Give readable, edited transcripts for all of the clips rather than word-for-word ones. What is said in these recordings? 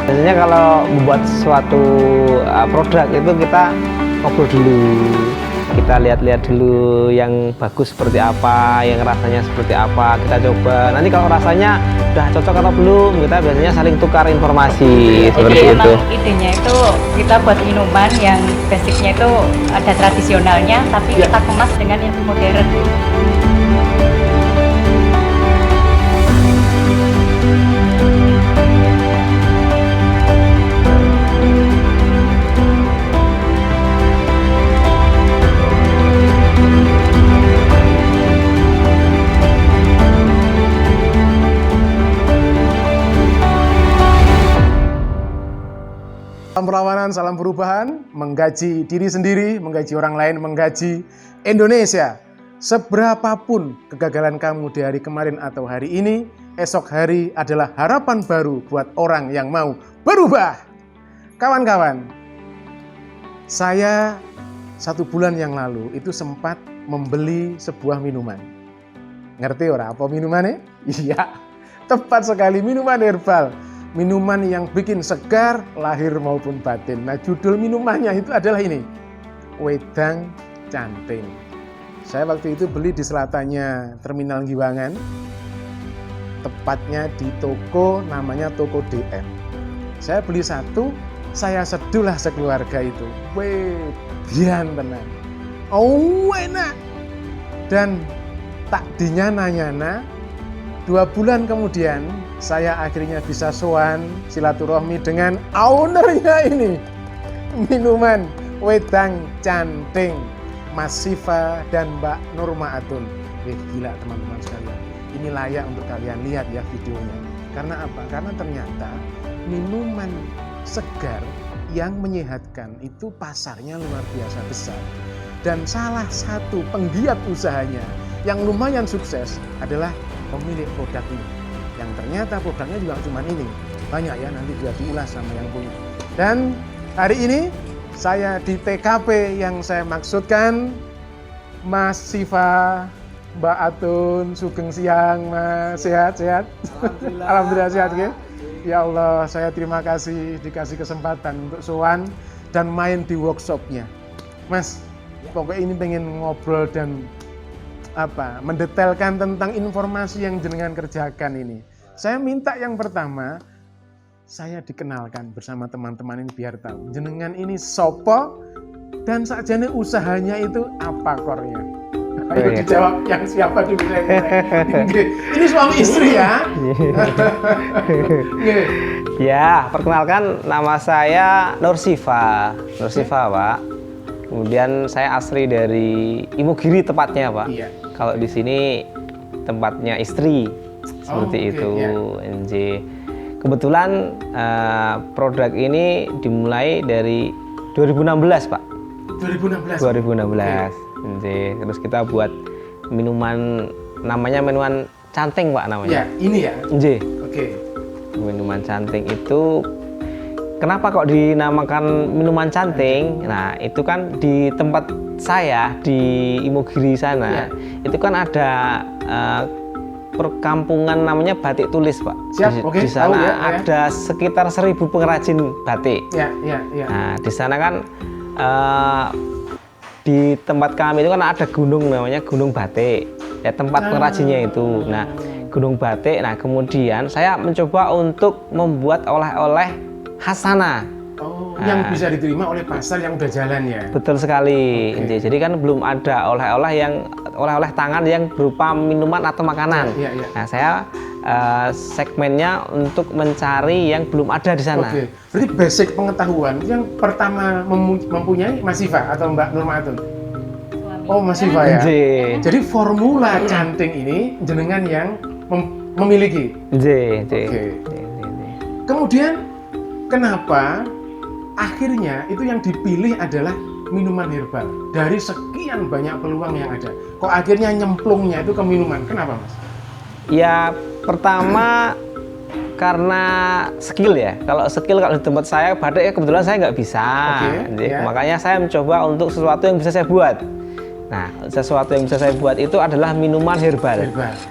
Biasanya kalau membuat suatu produk itu kita ngobrol dulu, kita lihat-lihat dulu yang bagus seperti apa, yang rasanya seperti apa, kita coba. Nanti kalau rasanya udah cocok atau belum, kita biasanya saling tukar informasi seperti Jadi itu. emang idenya itu kita buat minuman yang basicnya itu ada tradisionalnya, tapi kita kemas dengan yang modern. Salam perlawanan, salam perubahan, menggaji diri sendiri, menggaji orang lain, menggaji Indonesia. Seberapapun kegagalan kamu di hari kemarin atau hari ini, esok hari adalah harapan baru buat orang yang mau berubah. Kawan-kawan, saya 1 bulan yang lalu itu sempat membeli sebuah minuman. Ngerti ora apa minumannya? Iya, tepat sekali, minuman herbal. Minuman yang bikin segar lahir maupun batin. Nah, judul minumannya itu adalah ini, Wedang Canting. Saya waktu itu beli di selatannya Terminal Giwangan, tepatnya di toko namanya Toko DM. Saya beli 1, saya seduhlah sekeluarga itu. Wedian tenang. Oh, enak. Dan tak dinyana-nyana, 2 bulan kemudian saya akhirnya bisa sowan silaturahmi dengan ownernya ini. Minuman Wedang Canting, Mas Siva dan Mbak Nurma Atun. Gila teman-teman sekalian. Ini layak untuk kalian lihat ya videonya. Karena apa? Karena ternyata minuman segar yang menyehatkan itu pasarnya luar biasa besar. Dan salah satu penggiat usahanya yang lumayan sukses adalah pemilik produk ini, yang ternyata produknya juga cuma ini, banyak ya, nanti juga diulas sama yang punya. Dan hari ini saya di TKP yang saya maksudkan, Mas Siva, Mbak Atun, sugeng siang Mas, sehat-sehat? Alhamdulillah sehat ya. Ya Allah, saya terima kasih dikasih kesempatan untuk sowan dan main di workshopnya. Mas, pokoknya ini pengen ngobrol dan mendetailkan tentang informasi yang jenengan kerjakan ini. Saya minta yang pertama, saya dikenalkan bersama teman-teman ini biar tahu jenengan ini sopo dan sakjane usahanya itu apa kornya. Ayo dijawab yang siapa dulu. Ini suami istri ya. Ya, perkenalkan nama saya Nur Siva. Nur Siva, Pak. Kemudian saya asli dari Imogiri tepatnya, Pak. Iya. Kalau di sini tempatnya istri, seperti itu. Iya. NJ. Kebetulan produk ini dimulai dari 2016, Pak. 2016. 2016. NJ. Terus kita buat minuman, namanya minuman canting, Pak, namanya. Ya, ini ya. NJ. Oke. Minuman canting itu kenapa kok dinamakan minuman canting? Nah, itu kan di tempat saya di Imogiri sana, itu kan ada perkampungan namanya Batik Tulis, Pak. Siap, oke. Di sana tahu, ya. ada sekitar 1000 pengrajin batik. Ya. Nah, di sana kan di tempat kami itu kan ada gunung namanya Gunung Batik. Ya, tempat pengrajinnya itu. Nah, Gunung Batik. Nah, kemudian saya mencoba untuk membuat oleh-oleh khas sana. Yang bisa diterima oleh pasar yang udah jalan ya. Betul sekali. Jadi kan belum ada oleh-oleh tangan yang berupa minuman atau makanan. Iya. Nah, saya segmennya untuk mencari yang belum ada di sana. Oke. Berarti basic pengetahuan yang pertama mempunyai Mas Siva atau Mbak Nurma Atun? Oh, Mas Siva ya. Jadi formula canting ini jenengan yang memiliki. Oke. Kemudian kenapa akhirnya itu yang dipilih adalah minuman herbal dari sekian banyak peluang yang ada? Kok akhirnya nyemplungnya itu ke minuman? Kenapa, Mas? Ya, pertama karena skill ya. Kalau di tempat saya batik ya kebetulan saya nggak bisa. Makanya saya mencoba untuk sesuatu yang bisa saya buat. Nah, sesuatu yang bisa saya buat itu adalah minuman herbal.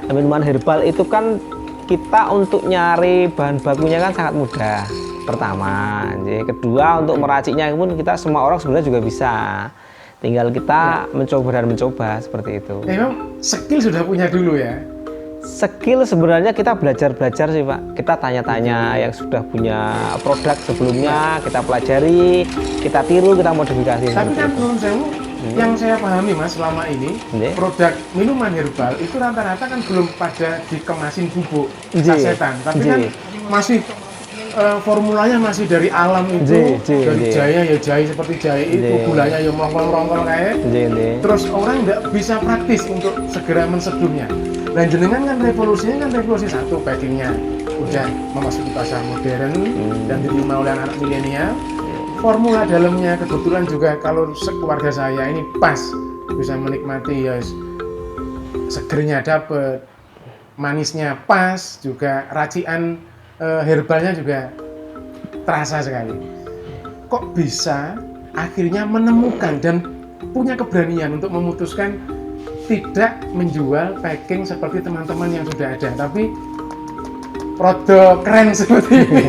Minuman herbal itu kan kita untuk nyari bahan bakunya kan sangat mudah. pertama. Jadi kedua, untuk meraciknya pun kita semua orang sebenarnya juga bisa. Tinggal kita mencoba dan mencoba seperti itu. Memang skill sudah punya dulu ya. Skill sebenarnya kita belajar sih Pak. Kita tanya-tanya yang sudah punya produk sebelumnya, kita pelajari, kita tiru, kita modifikasi. Tapi kan menurut saya, yang saya pahami Mas selama ini, produk minuman herbal itu rata-rata kan belum pada dikemasin bubuk sasetan, tapi kan masih formulanya masih dari alam itu, dari jahe ya jahe seperti jahe itu, gulanya ya mongkol-mongkol kayak. Terus orang nggak bisa praktis untuk segera menseduhnya. Dan jenengan kan revolusi satu, packingnya udah memasuki pasar modern dan diterima oleh anak milenial. Formula dalamnya kebetulan juga kalau sekeluarga saya ini pas, bisa menikmati ya, segernya dapet, manisnya pas, juga racian herbalnya juga terasa sekali. Kok bisa akhirnya menemukan dan punya keberanian untuk memutuskan tidak menjual packing seperti teman-teman yang sudah ada, tapi produk keren seperti ini?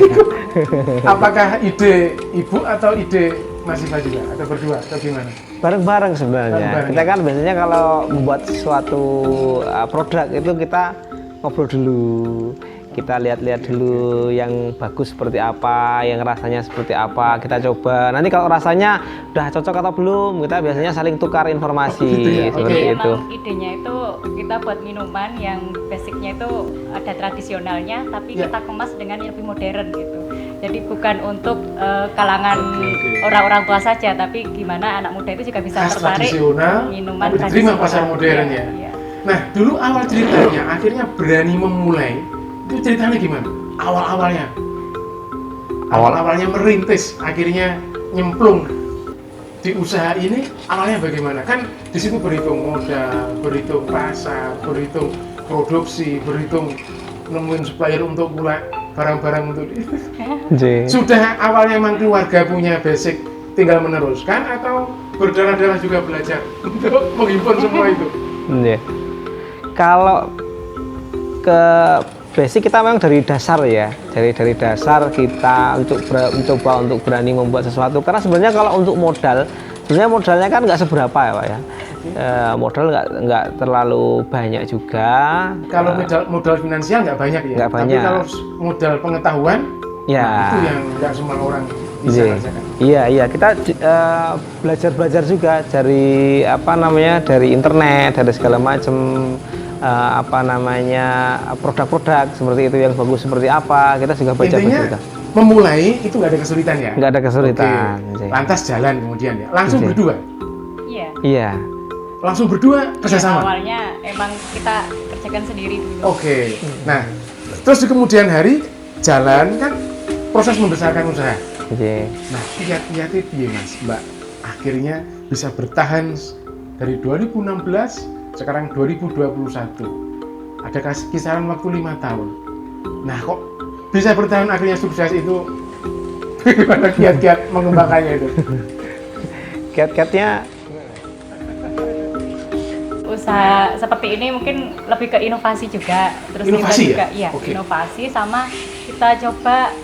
Apakah ide Ibu atau ide Mas Siva juga? Atau berdua? Atau gimana? Bareng-bareng sebenarnya. Bareng-bareng, Kita kan biasanya kalau membuat suatu produk itu kita ngobrol dulu. Kita lihat-lihat dulu yang bagus seperti apa, yang rasanya seperti apa, kita coba. Nanti kalau rasanya udah cocok atau belum, kita biasanya saling tukar informasi. Seperti itu. Idenya itu kita buat minuman yang basicnya itu ada tradisionalnya, tapi kita kemas dengan yang lebih modern gitu. Jadi bukan untuk kalangan orang-orang tua saja, tapi gimana anak muda itu juga bisa tertarik minuman tapi diterima pasar modern ya. Nah, dulu awal ceritanya akhirnya berani memulai. Itu ceritanya gimana? Awalnya merintis, akhirnya nyemplung di usaha ini. Awalnya bagaimana? Kan di situ berhitung modal, berhitung pasar, berhitung produksi, berhitung nemuin supplier untuk pula barang-barang untuk Sudah awalnya memang keluarga punya basic, tinggal meneruskan atau berdarah-darah juga belajar untuk menghimpun semua itu? Kalau ke basic kita memang dari dasar ya, dari dasar kita mencoba untuk berani membuat sesuatu. Karena sebenarnya kalau untuk modal, sebenarnya modalnya kan nggak seberapa ya Pak ya. Modal nggak terlalu banyak juga. Kalau modal finansial nggak banyak ya. Nggak banyak. Tapi kalau modal pengetahuan, ya itu yang nggak semua orang bisa rasakan. Iya, kita belajar juga dari dari internet, dari segala macam. Produk-produk seperti itu yang bagus seperti apa, kita juga baca. Intinya memulai itu nggak ada kesulitan ya? Nggak ada kesulitan. Lantas jalan kemudian ya, langsung berdua? Iya. Langsung berdua kerjasama? Awalnya emang kita kerjakan sendiri dulu. Nah terus di kemudian hari jalan kan proses membesarkan usaha. Nah kiat-kiatnya piye Mas Mbak akhirnya bisa bertahan dari 2016 sekarang 2021, ada kisaran waktu 5 tahun. Nah kok bisa bertahan akhirnya sukses itu? Bagaimana kiat-kiat mengembangkannya itu? Kiat-kiatnya usaha seperti ini mungkin lebih ke inovasi juga. Terus inovasi kita juga inovasi, sama kita coba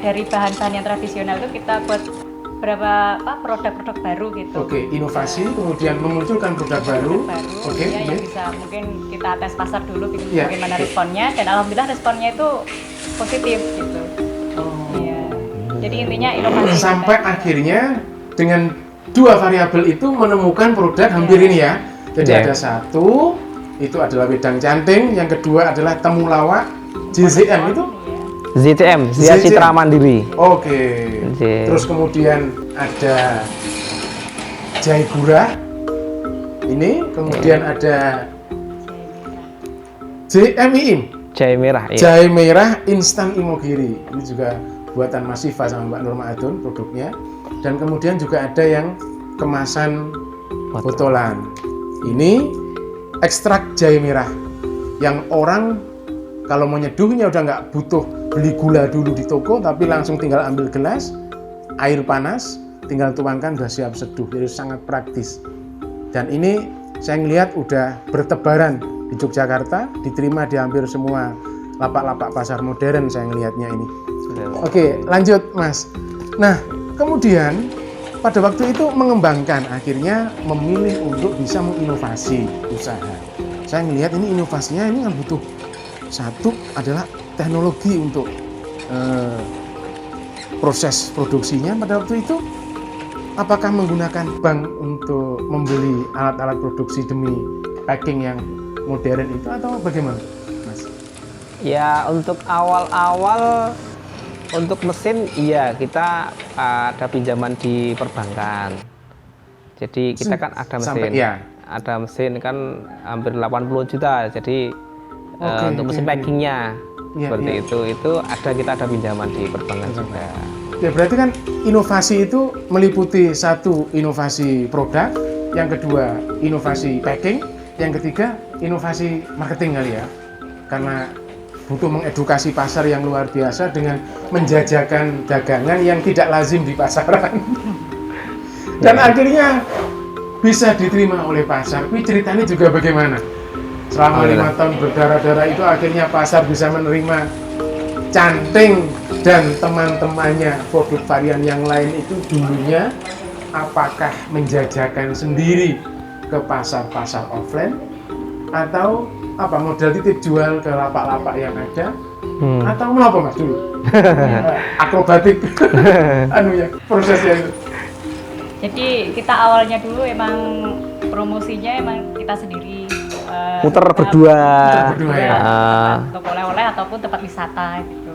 dari bahan-bahan yang tradisional itu kita buat beberapa produk-produk baru gitu. Inovasi, kemudian memunculkan produk baru. Yang bisa mungkin kita tes pasar dulu bagaimana responnya, dan alhamdulillah responnya itu positif gitu. Jadi intinya inovasi. Sampai akhirnya dengan dua variabel itu menemukan produk hampir ini ya. Jadi ada satu, itu adalah wedang canting, yang kedua adalah temulawak JZM itu. ZCM, Zia Citra Mandiri. Terus kemudian ada jahe gurah ini, kemudian ada JMIIM, jahe merah. Jahe merah instan Imogiri. Ini juga buatan Mas Siva sama Mbak Nurma Adun produknya. Dan kemudian juga ada yang kemasan botolan. Ini ekstrak jahe merah yang orang kalau mau nyeduhnya udah nggak butuh beli gula dulu di toko, tapi langsung tinggal ambil gelas, air panas, tinggal tuangkan, udah siap seduh. Jadi sangat praktis. Dan ini saya ngelihat udah bertebaran di Yogyakarta, diterima di hampir semua lapak-lapak pasar modern saya ngelihatnya ini. Oke, lanjut Mas. Nah, kemudian pada waktu itu mengembangkan, akhirnya memilih untuk bisa menginovasi usaha. Saya melihat ini inovasinya ini kan butuh satu adalah teknologi untuk proses produksinya. Pada waktu itu apakah menggunakan bank untuk membeli alat-alat produksi demi packing yang modern itu atau bagaimana, Mas? Ya, untuk awal-awal untuk mesin, iya kita ada pinjaman di perbankan. Jadi kita kan ada mesin, Sampai, ya. ada mesin kan hampir 80 juta. Jadi untuk mesin packingnya seperti itu kita ada pinjaman di perbankan juga. Ya berarti kan inovasi itu meliputi satu inovasi produk, yang kedua inovasi packing, yang ketiga inovasi marketing kali ya, karena butuh mengedukasi pasar yang luar biasa dengan menjajakan dagangan yang tidak lazim di pasaran. Dan akhirnya bisa diterima oleh pasar. Tapi ceritanya juga bagaimana? Selama 5 tahun berdarah-darah itu akhirnya pasar bisa menerima Canting dan teman-temannya produk varian yang lain itu dulunya apakah menjajakan sendiri ke pasar-pasar offline atau apa modal titip jual ke lapak-lapak yang ada atau apa Mas dulu? Akrobatik ya prosesnya itu. Jadi kita awalnya dulu emang promosinya emang kita sendiri Muter berdua ya. Untuk oleh-oleh ataupun tempat wisata gitu.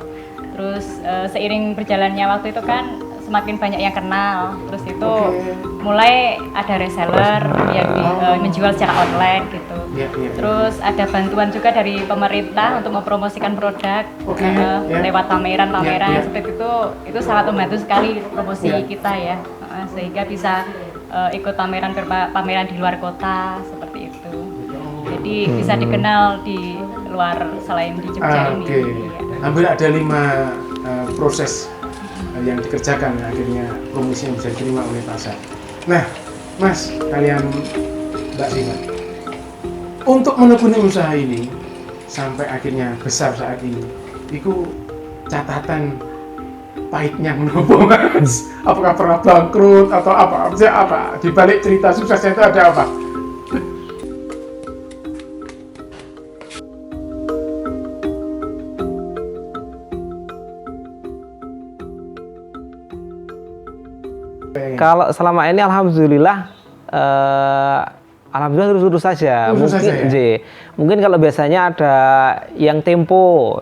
Terus seiring berjalannya waktu itu kan semakin banyak yang kenal, terus itu mulai ada reseller yang menjual secara online gitu. Terus ada bantuan juga dari pemerintah untuk mempromosikan produk lewat pameran-pameran seperti itu sangat membantu sekali promosi kita ya, sehingga bisa ikut pameran di luar kota seperti itu. Jadi bisa dikenal di luar selain di Jogja ini. Ya. Hampir ada 5 proses yang dikerjakan, akhirnya promosi yang bisa diterima oleh pasar. Nah, Mas, kalian Mbak Sina, untuk menekuni usaha ini sampai akhirnya besar saat ini, itu catatan pahitnya menapa, Mas? Apakah pernah bangkrut atau apa? Di balik cerita suksesnya itu ada apa? Kalau selama ini alhamdulillah lurus saja. Mungkin kalau biasanya ada yang tempo,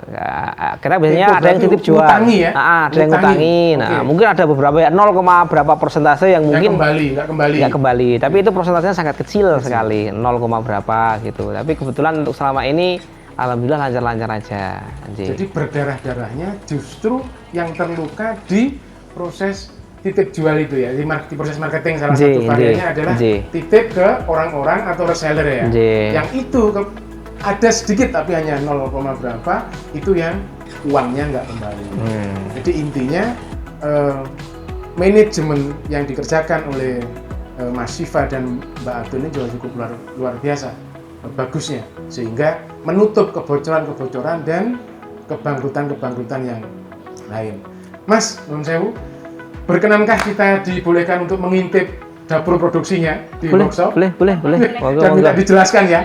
kita biasanya tempo, ada yang titip jual, ya? Ada yang ngutangi. Nah, mungkin ada beberapa ya 0, berapa persentase yang mungkin nggak kembali. Tapi itu persentasenya sangat kecil sekali, 0, berapa gitu. Tapi kebetulan untuk selama ini alhamdulillah lancar-lancar aja. Jadi berdarah-darahnya justru yang terluka di proses titip jual itu ya, di proses marketing salah satu variannya adalah titip ke orang-orang atau reseller ya. Yang itu ada sedikit tapi hanya 0, berapa itu yang uangnya nggak kembali. Jadi intinya manajemen yang dikerjakan oleh Mas Siva dan Mbak Abdul ini juga cukup luar biasa bagusnya, sehingga menutup kebocoran-kebocoran dan kebangkrutan-kebangkrutan yang lain. Mas, Nun Sewu, berkenankah kita dibolehkan untuk mengintip dapur produksinya di workshop? Boleh. Dan minta dijelaskan ya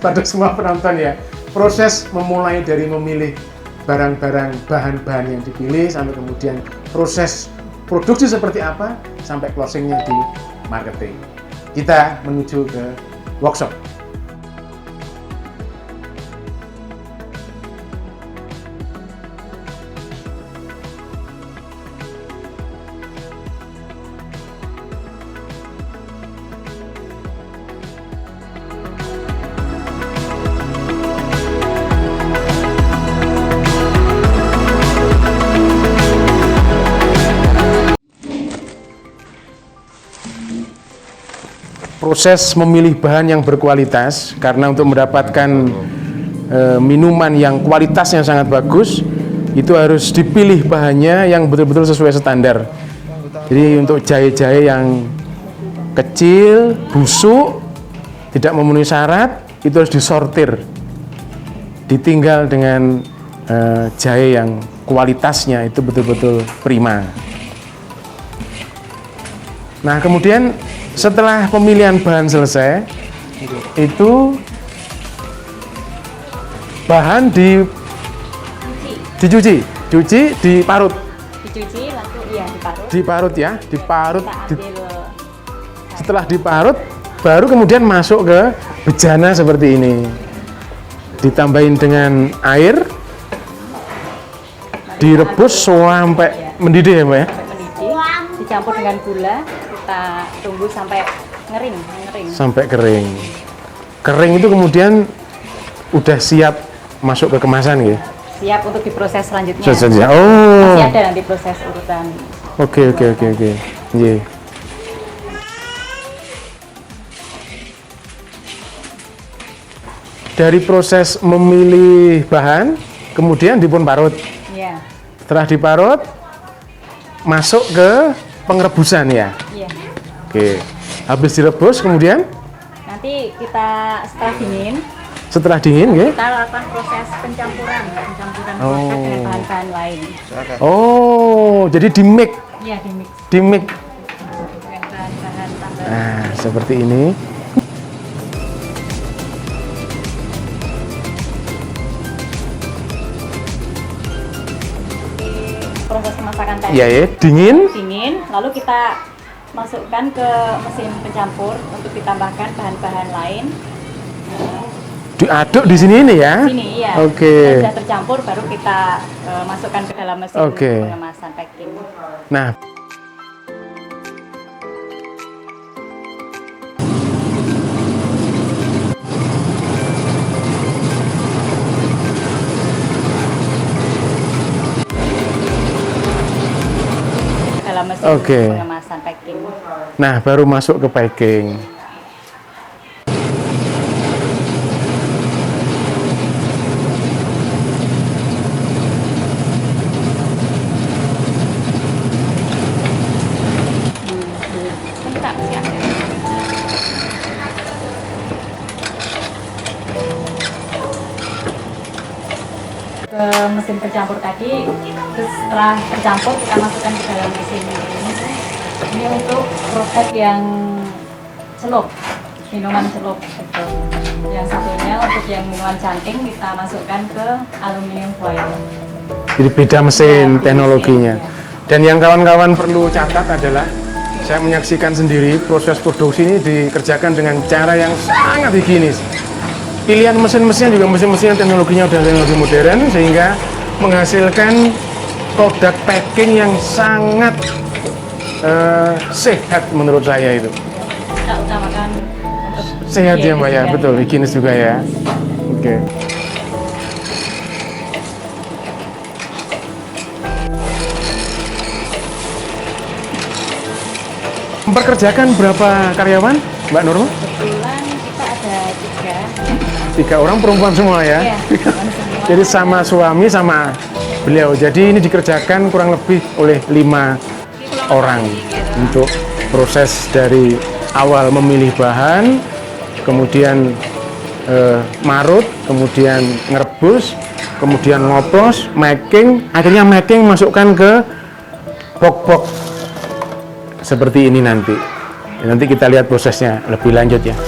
pada semua penonton ya, proses memulai dari memilih barang-barang, bahan-bahan yang dipilih sampai kemudian proses produksi seperti apa sampai closingnya di marketing. Kita menuju ke workshop. Proses memilih bahan yang berkualitas, karena untuk mendapatkan minuman yang kualitasnya sangat bagus itu harus dipilih bahannya yang betul-betul sesuai standar. Jadi untuk jahe-jahe yang kecil, busuk, tidak memenuhi syarat itu harus disortir, ditinggal dengan jahe yang kualitasnya itu betul-betul prima. Nah, kemudian setelah pemilihan bahan selesai, itu bahan dicuci, diparut. Dicuci lalu diparut. Diparut ya, diparut. Kita ambil Setelah diparut, baru kemudian masuk ke bejana seperti ini. Ditambahin dengan air, direbus sampai mendidih ya Mbak ya? sampai mendidih, dicampur dengan gula, kita tunggu sampai ngering. Sampai kering. Kering itu kemudian udah siap masuk ke kemasan ya? Siap untuk diproses selanjutnya. Selanjutnya. Oh. Masih ada nanti proses urutan. Oke. Iya. Dari proses memilih bahan, kemudian dipun parut. Iya. Setelah diparut, masuk ke pengerebusan ya. Iya. Oke. Habis direbus, kemudian Nanti kita setelah dingin, ya. kita lakukan proses pencampuran produk dengan bahan-bahan lain. Oh, jadi di mix, Iya, dimix dengan bahan-bahan tambahan. Nah, seperti ini. Proses kemasakan tadi Ya, dingin. lalu kita masukkan ke mesin pencampur untuk ditambahkan bahan-bahan lain. Diaduk di sini ini ya. Sini iya. Oke. Sudah tercampur baru kita masukkan ke dalam mesin Oke. pengemasan packing. Nah, Dalam mesin Oke. pengemasan packing. nah baru masuk ke packing. Bentar, siap. Ke mesin pencampur tadi, terus setelah tercampur kita masukkan ke dalam mesin ini. Ini untuk produk yang celup, minuman celup. Gitu. Yang satunya untuk yang minuman canting kita masukkan ke aluminium foil. Jadi beda mesin Ya, teknologinya. mesin, Dan yang kawan-kawan perlu catat adalah saya menyaksikan sendiri proses produksi ini dikerjakan dengan cara yang sangat higienis. Pilihan mesin-mesinnya juga mesin-mesin yang teknologinya udah teknologi modern sehingga menghasilkan produk packing yang sangat sehat menurut saya itu. Kita utamakan untuk Sehat ya Mbak ya, higienis betul, higienis juga ya. Oke. Memperkerjakan berapa karyawan, Mbak Nurma? Kebetulan kita ada 3 3. orang perempuan semua ya. Iya, teman semua. Jadi sama suami sama beliau. Jadi ini dikerjakan kurang lebih oleh 5 orang untuk proses dari awal memilih bahan, kemudian marut, kemudian ngerebus, kemudian ngoplos, making, akhirnya making masukkan ke box-box seperti ini nanti. Nanti kita lihat prosesnya lebih lanjut ya.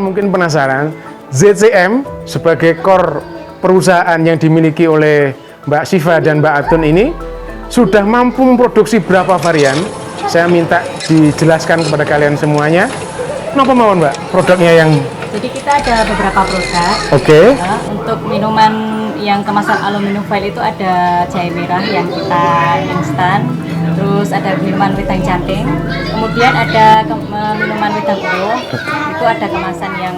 Mungkin penasaran, ZCM sebagai core perusahaan yang dimiliki oleh Mbak Siva dan Mbak Atun ini sudah mampu memproduksi berapa varian saya minta dijelaskan kepada kalian semuanya. Kenapa mawon Mbak produknya yang Jadi kita ada beberapa produk. oke? Untuk minuman yang kemasan aluminium foil itu ada jahe merah yang kita instan, terus ada minuman wedang canting, kemudian ada minuman wedang ulo, itu ada kemasan yang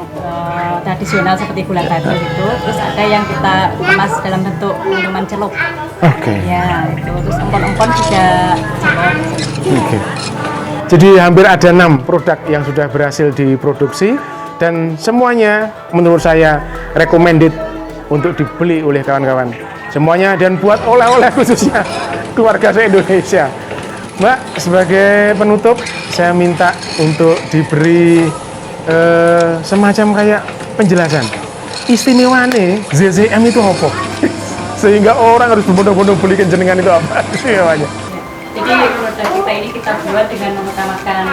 tradisional seperti gula batu gitu, terus ada yang kita kemas dalam bentuk minuman celup. Oke. Ya, itu terus empon-empon juga celup. Oke. Jadi hampir ada 6 produk yang sudah berhasil diproduksi dan semuanya menurut saya recommended untuk dibeli oleh kawan-kawan semuanya dan buat oleh-oleh khususnya keluarga se-Indonesia. Mbak, sebagai penutup saya minta untuk diberi semacam kayak penjelasan istimewanya ZZM itu apa? Sehingga orang harus berbondong-bondong beli jenengan itu apa istimewanya? Jadi produk kita ini kita buat dengan mengutamakan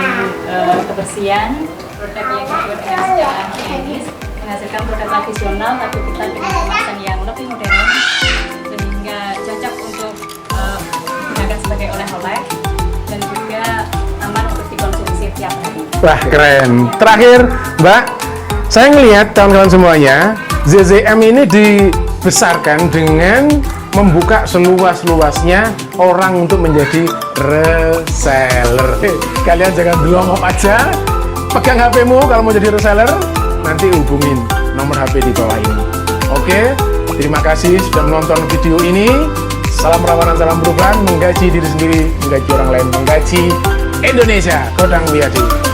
kebersihan, produk yang dibuat dengan secara higienis, menghasilkan produk tradisional tapi kita dengan kemasan yang lebih modern sehingga cocok untuk digunakan sebagai oleh-oleh dan juga aman untuk dikonsumsi tiap hari. Wah keren. Terakhir Mbak, saya ngelihat kawan-kawan semuanya ZZM ini dibesarkan dengan membuka seluas-luasnya orang untuk menjadi reseller. Kalian jangan belum aja, pegang HP-mu kalau mau jadi reseller, nanti hubungin nomor HP di bawah ini. Oke, terima kasih sudah menonton video ini. Salam rawanan, salam perubahan, menggaji diri sendiri, menggaji orang lain, menggaji Indonesia. Kodang Wiyadi.